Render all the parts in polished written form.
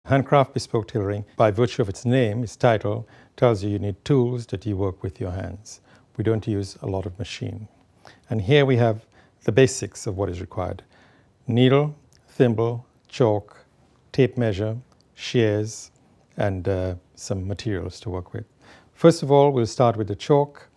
Handcraft bespoke tailoring, by virtue of its name, its title, tells you need tools that you work with your hands. We don't use a lot of machine. And here we have the basics of what is required. Needle, thimble, chalk, tape measure, shears, and some materials to work with. First of all, we'll start with the chalk,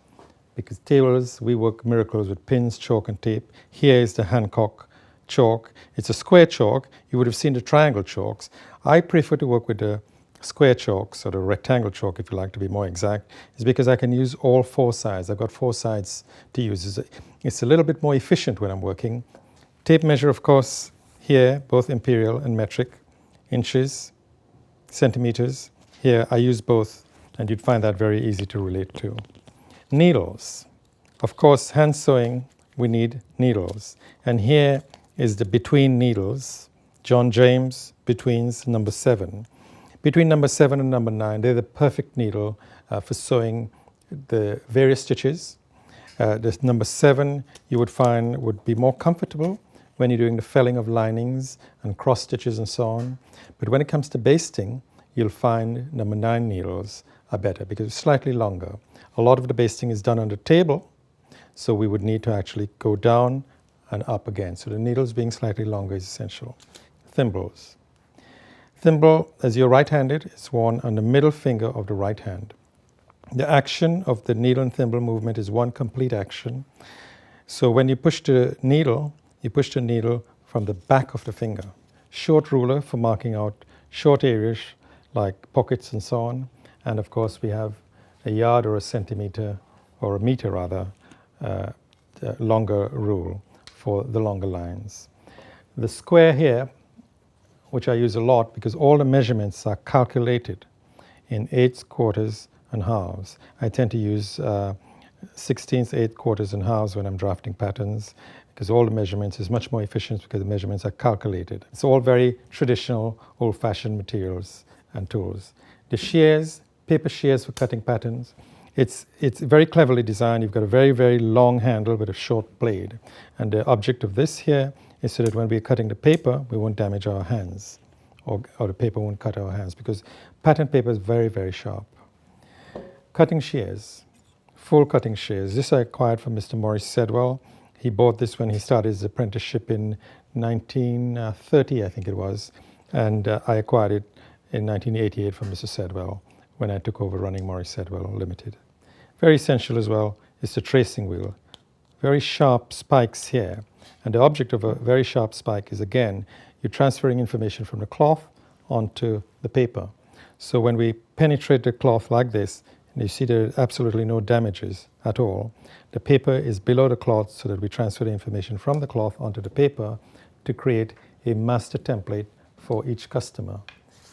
because tailors, we work miracles with pins, chalk, and tape. Here is the Hancock chalk. It's a square chalk. You would have seen the triangle chalks. I prefer to work with the square chalks, or the rectangle chalk if you like to be more exact, is because I can use all four sides. I've got four sides to use. It's a little bit more efficient when I'm working. Tape measure, of course, here, both imperial and metric, inches, centimeters. Here I use both, and you'd find that very easy to relate to. Needles. Of course, hand sewing, we need needles. And here is the between needles, John James betweens number 7. Between number 7 and number 9, they're the perfect needle for sewing the various stitches. This number 7 you would find would be more comfortable when you're doing the felling of linings and cross stitches and so on. But when it comes to basting, you'll find number 9 needles are better because it's slightly longer. A lot of the basting is done on the table, so we would need to actually go down and up again. So the needles being slightly longer is essential. Thimbles. Thimble, as you're right-handed, is worn on the middle finger of the right hand. The action of the needle and thimble movement is one complete action. So when you push the needle from the back of the finger. Short ruler for marking out short areas like pockets and so on. And of course we have a yard or a centimeter, or a meter rather, longer rule for the longer lines. The square here, which I use a lot because all the measurements are calculated in 8ths, quarters, and halves. I tend to use 16ths, 8ths, quarters, and halves when I'm drafting patterns, because all the measurements is much more efficient because the measurements are calculated. It's all very traditional, old-fashioned materials and tools. The shears, paper shears for cutting patterns, it's very cleverly designed. You've got a very, very long handle with a short blade. And the object of this here is so that when we're cutting the paper, we won't damage our hands, or the paper won't cut our hands, because pattern paper is very, very sharp. Cutting shears, full cutting shears. This I acquired from Mr. Maurice Sedwell. He bought this when he started his apprenticeship in 1930, I think it was, and I acquired it in 1988 from Mr. Sedwell when I took over running Maurice Sedwell Limited. Very essential as well is the tracing wheel. Very sharp spikes here. And the object of a very sharp spike is, again, you're transferring information from the cloth onto the paper. So when we penetrate the cloth like this, and you see there are absolutely no damages at all, the paper is below the cloth so that we transfer the information from the cloth onto the paper to create a master template for each customer.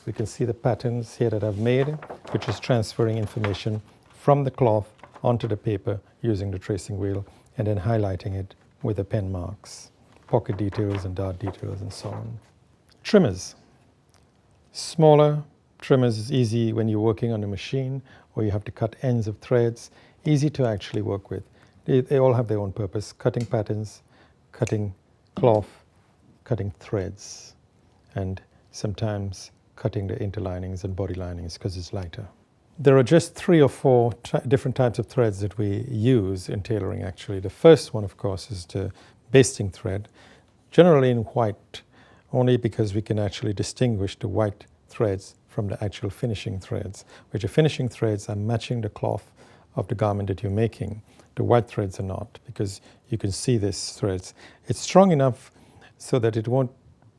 We can see the patterns here that I've made, which is transferring information from the cloth onto the paper using the tracing wheel and then highlighting it with the pen marks, pocket details and dart details and so on. Trimmers. Smaller trimmers is easy when you're working on a machine or you have to cut ends of threads, easy to actually work with. They all have their own purpose, cutting patterns, cutting cloth, cutting threads, and sometimes cutting the interlinings and body linings because it's lighter. There are just 3 or 4 different types of threads that we use in tailoring actually. The first one, of course, is the basting thread, generally in white, only because we can actually distinguish the white threads from the actual finishing threads, which the finishing threads are matching the cloth of the garment that you're making. The white threads are not, because you can see these threads. It's strong enough so that it won't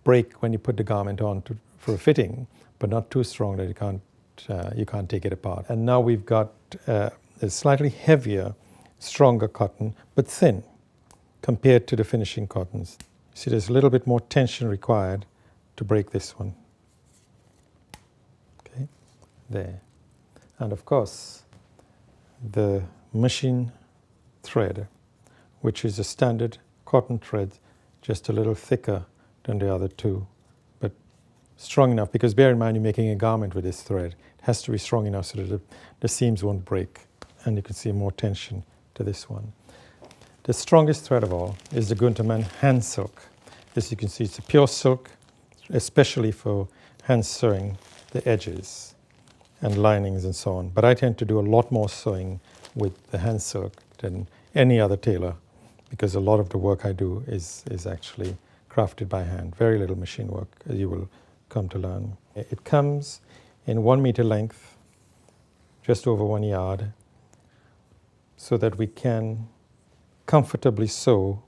break when you put the garment on for a fitting, but not too strong that you can't take it apart. And now we've got a slightly heavier, stronger cotton, but thin compared to the finishing cottons. See, there's a little bit more tension required to break this one. Okay, there. And of course, the machine thread, which is a standard cotton thread, just a little thicker than the other two, but strong enough, because bear in mind you're making a garment with this thread. It has to be strong enough so that the seams won't break, and you can see more tension to this one. The strongest thread of all is the Guntermann hand silk. As you can see, it's a pure silk, especially for hand sewing the edges and linings and so on. But I tend to do a lot more sewing with the hand silk than any other tailor, because a lot of the work I do is actually crafted by hand. Very little machine work, as you will come to learn. It comes in 1 meter length, just over 1 yard, so that we can comfortably sew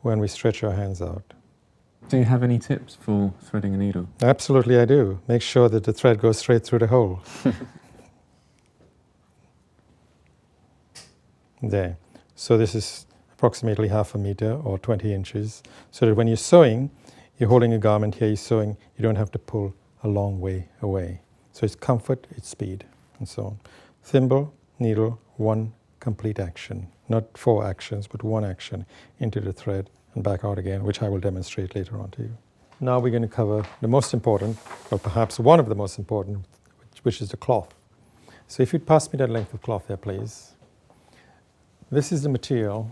when we stretch our hands out. Do you have any tips for threading a needle? Absolutely I do. Make sure that the thread goes straight through the hole. There. So this is approximately 1/2 meter or 20 inches, so that when you're sewing, you're holding a garment here, you're sewing, you don't have to pull a long way away. So it's comfort, it's speed, and so on. Thimble, needle, 1 complete action. Not 4 actions, but 1 action into the thread and back out again, which I will demonstrate later on to you. Now we're going to cover the most important, or perhaps one of the most important, which is the cloth. So if you'd pass me that length of cloth there, please. This is the material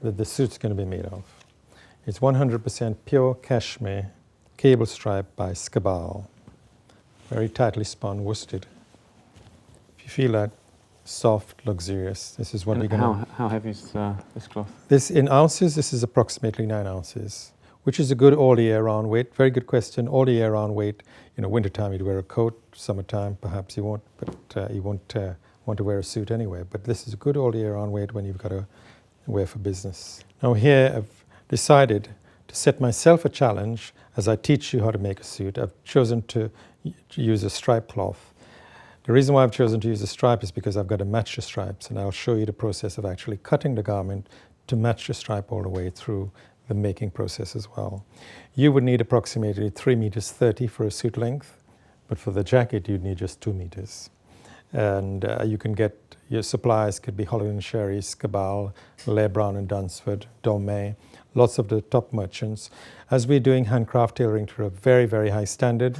that the suit's going to be made of. It's 100% pure cashmere cable stripe by Sedwell. Very tightly spun worsted. If you feel that, soft, luxurious. This is what we're going to... How heavy is this cloth? This, in ounces, this is approximately 9 ounces, which is a good all year round weight. Very good question. All year round weight. You know, wintertime you'd wear a coat. Summertime perhaps you won't, but you won't want to wear a suit anyway. But this is a good all year round weight when you've got to wear for business. Now here I've decided to set myself a challenge as I teach you how to make a suit. I've chosen to use a stripe cloth. The reason why I've chosen to use a stripe is because I've got to match the stripes, and I'll show you the process of actually cutting the garment to match the stripe all the way through the making process as well. You would need approximately 3 meters 30 for a suit length, but for the jacket you'd need just 2 meters. And you can get, your suppliers could be Holland & Sherry, Sedwell, Laird Brown and Dunsford, Dormay, lots of the top merchants. As we're doing handcraft tailoring to a very, very high standard,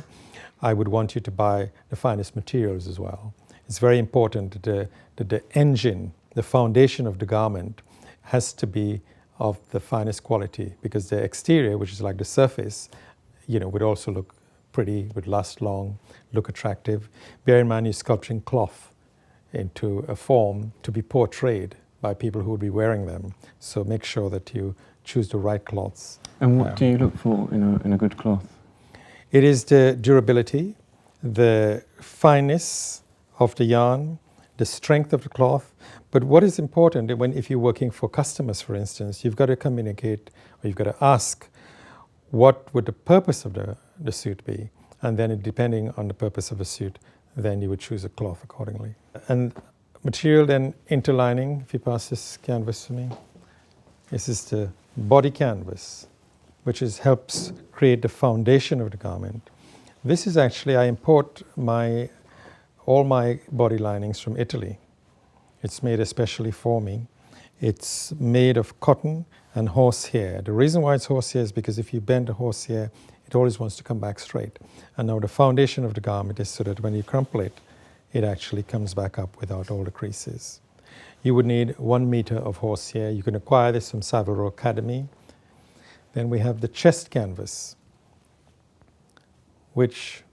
I would want you to buy the finest materials as well. It's very important that the engine, the foundation of the garment, has to be of the finest quality, because the exterior, which is like the surface, you know, would also look pretty, would last long, look attractive. Bear in mind you're sculpturing cloth into a form to be portrayed by people who would be wearing them. So make sure that you choose the right cloths. And what do you look for in a good cloth? It is the durability, the fineness of the yarn, the strength of the cloth. But what is important, if you're working for customers, for instance, you've got to communicate, or you've got to ask, what would the purpose of the suit be? And then depending on the purpose of the suit, then you would choose a cloth accordingly. And material then interlining, if you pass this canvas to me. This is the body canvas, which helps create the foundation of the garment. This is actually, I import all my body linings from Italy. It's made especially for me. It's made of cotton and horsehair. The reason why it's horsehair is because if you bend a horsehair, it always wants to come back straight. And now the foundation of the garment is so that when you crumple it, it actually comes back up without all the creases. You would need 1 meter of horsehair. You can acquire this from Savile Row Academy. Then we have the chest canvas, which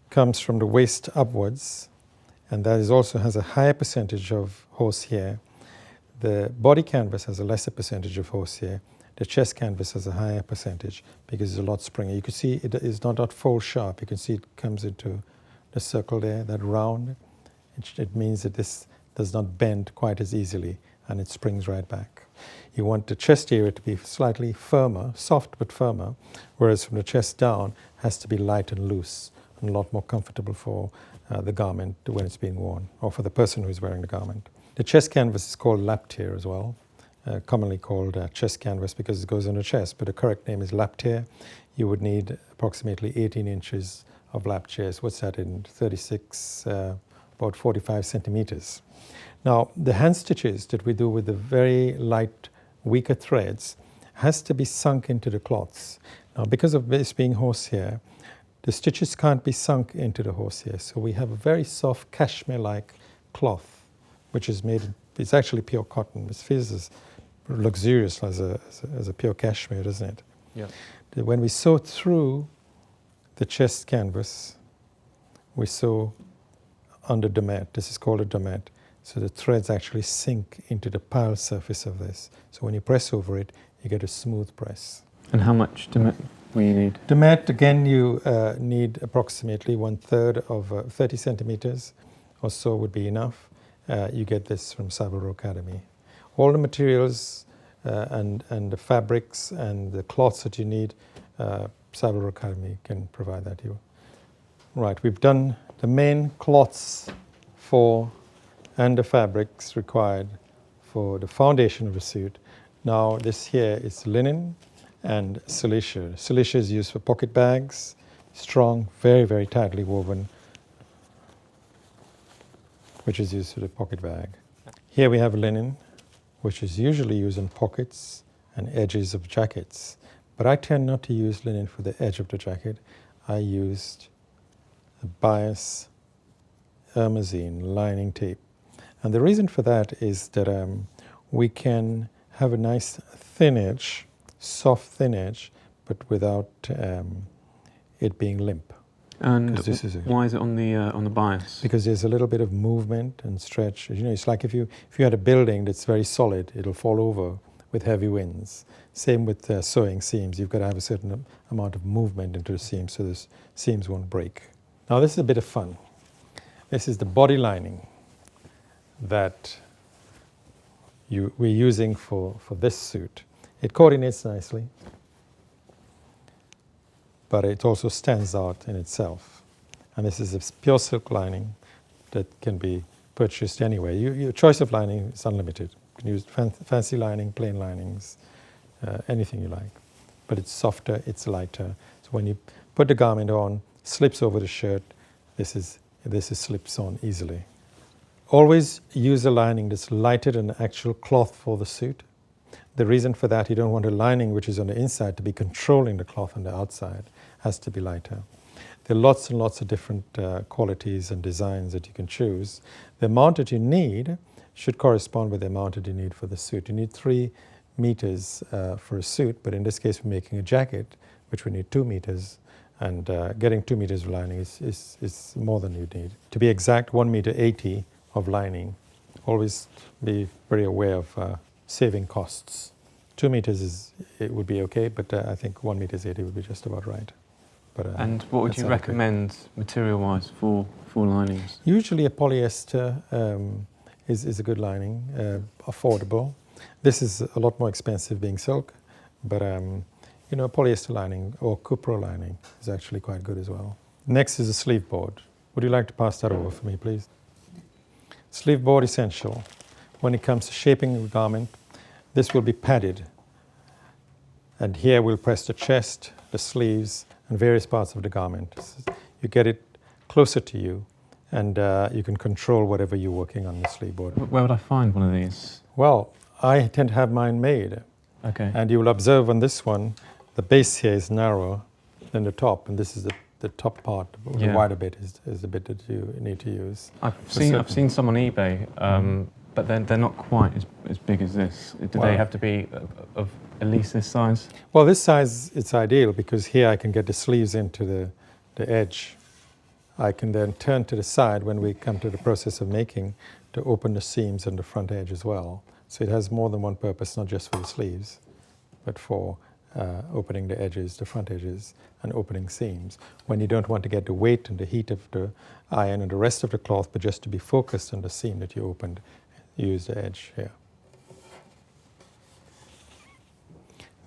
comes from the waist upwards, and that also has a higher percentage of horsehair. The body canvas has a lesser percentage of horsehair. The chest canvas has a higher percentage because it's a lot springy. You can see it is not fold sharp. You can see it comes into the circle there, that round. It means that this does not bend quite as easily, and it springs right back. You want the chest area to be slightly firmer, soft but firmer, whereas from the chest down has to be light and loose and a lot more comfortable for the garment when it's being worn, or for the person who's wearing the garment. The chest canvas is called lap tear as well, commonly called chest canvas because it goes on the chest, but the correct name is lap tear. You would need approximately 18 inches of lap tears. What's that in 36, about 45 centimeters. Now, the hand stitches that we do with the very light, weaker threads has to be sunk into the cloths. Now, because of this being horsehair, the stitches can't be sunk into the horsehair. So we have a very soft cashmere-like cloth, which is made, it's actually pure cotton. It feels as luxurious as a pure cashmere, doesn't it? Yeah. When we sew through the chest canvas, we sew under domet. This is called a domet. So the threads actually sink into the pile surface of this. So when you press over it, you get a smooth press. And how much domet will you need? Domet, again, you need approximately 1/3 of 30 centimeters or so would be enough. You get this from Sedwell Academy. All the materials and the fabrics and the cloths that you need, Sedwell Academy can provide that to you. Right, we've done the main cloths and the fabrics required for the foundation of the suit. Now this here is linen and silicea. Silicea is used for pocket bags, strong, very, very tightly woven, which is used for the pocket bag. Here we have linen, which is usually used in pockets and edges of jackets. But I tend not to use linen for the edge of the jacket. I used a bias Hermesine lining tape. And the reason for that is that we can have a nice thin edge, soft thin edge, but without it being limp. And why is it on the bias? Because there's a little bit of movement and stretch. You know, it's like if you had a building that's very solid, it'll fall over with heavy winds. Same with sewing seams. You've got to have a certain amount of movement into the seams so the seams won't break. Now this is a bit of fun. This is the body lining that we're using for this suit. It coordinates nicely, but it also stands out in itself. And this is a pure silk lining that can be purchased anywhere. Your choice of lining is unlimited. You can use fancy lining, plain linings, anything you like. But it's softer, it's lighter. So when you put the garment on, slips over the shirt, this slips on easily. Always use a lining that's lighter than the actual cloth for the suit. The reason for that, you don't want a lining which is on the inside to be controlling the cloth on the outside. It has to be lighter. There are lots and lots of different qualities and designs that you can choose. The amount that you need should correspond with the amount that you need for the suit. You need 3 meters for a suit, but in this case we're making a jacket, which we need 2 meters. And getting 2 meters of lining is more than you need. To be exact, 1.80 meters of lining. Always be very aware of saving costs. 2 meters it would be okay, but I think 1.80 meters would be just about right. But, and what would you recommend material-wise for linings? Usually a polyester is a good lining, affordable. This is a lot more expensive being silk, but you know, polyester lining or cupro lining is actually quite good as well. Next is a sleeve board. Would you like to pass that over for me, please? Sleeve board essential. When it comes to shaping the garment, this will be padded. And here we'll press the chest, the sleeves, and various parts of the garment. You get it closer to you, and you can control whatever you're working on the sleeve board. Where would I find one of these? Well, I tend to have mine made. Okay. And you will observe on this one, the base here is narrower than the top, and this is the top part. The wider bit is the bit that you need to use. I've seen some on eBay, but they're not quite as big as this. Do they have to be of at least this size? Well, this size it's ideal because here I can get the sleeves into the edge. I can then turn to the side when we come to the process of making to open the seams and the front edge as well. So it has more than one purpose, not just for the sleeves, but for opening the edges, the front edges, and opening seams. When you don't want to get the weight and the heat of the iron and the rest of the cloth, but just to be focused on the seam that you opened, you use the edge here.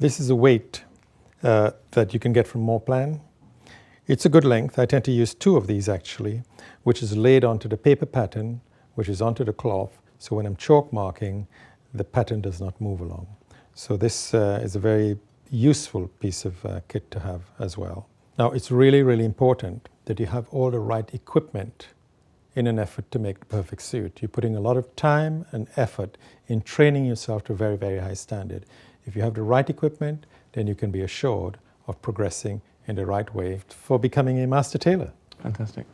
This is a weight that you can get from Morplan. It's a good length. I tend to use 2 of these actually, which is laid onto the paper pattern, which is onto the cloth. So when I'm chalk marking, the pattern does not move along. So this is a very useful piece of kit to have as well. Now it's really, really important that you have all the right equipment in an effort to make the perfect suit. You're putting a lot of time and effort in training yourself to a very, very high standard. If you have the right equipment, then you can be assured of progressing in the right way for becoming a master tailor. Fantastic.